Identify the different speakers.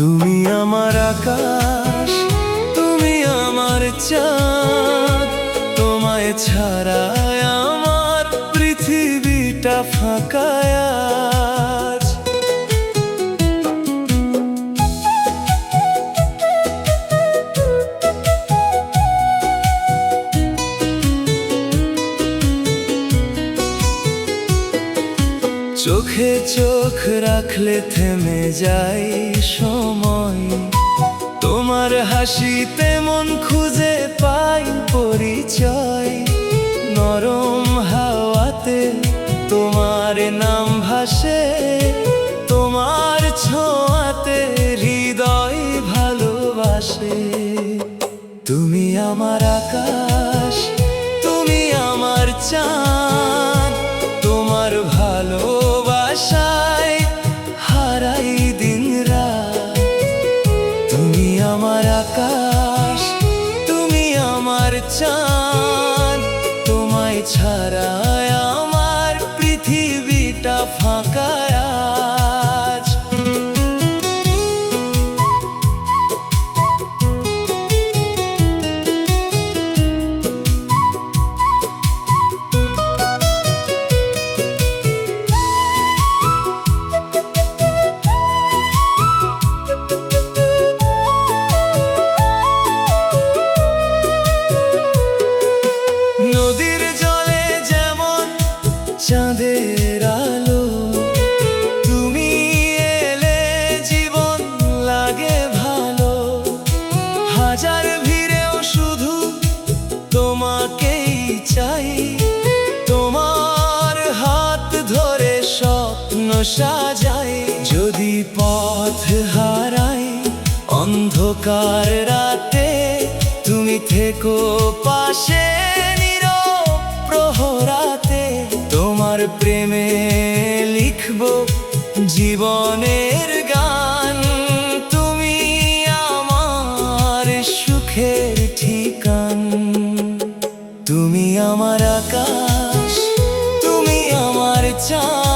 Speaker 1: তুমি আমার আকাশ, তুমি আমার চাঁদ, তোমায় ছাড়া আমার পৃথিবীটা ফাঁকা আজ। চোখে চোখ রাখলে থেমে যায় সময়, তোমার হাসিতে মন খুঁজে পাই পরিচয়। নরম হাওয়াতে তোমার নাম ভাসে, তোমার ছোঁয়াতে হৃদয় ভালোবাসে। তুমি আমার আকাশ, তুমি আমার চাঁদ, তোমার ভালোবাসায় হারাই দিন রাত। তুমি আমার আকাশ, তুমি আমার চাঁদ, তোমায় ছাড়া আমার পৃথিবীটা ফাঁকা আজ। নদীর জলে যেমন চাঁদের আলো, তুমি এলে জীবন লাগে ভালো। হাজার ভিড়েও শুধু তোমাকেই চাই, তোমার হাত ধরে স্বপ্ন সাজাই। যদি পথ হারাই অন্ধকার রাতে, তুমি থেকো পাশে নীরব প্রহরাতে। তোমার প্রেমে লিখবো জীবনের গান, তুমি আমার সুখের ঠিকান। তুমি আমার আকাশ, তুমি আমার চাঁদ,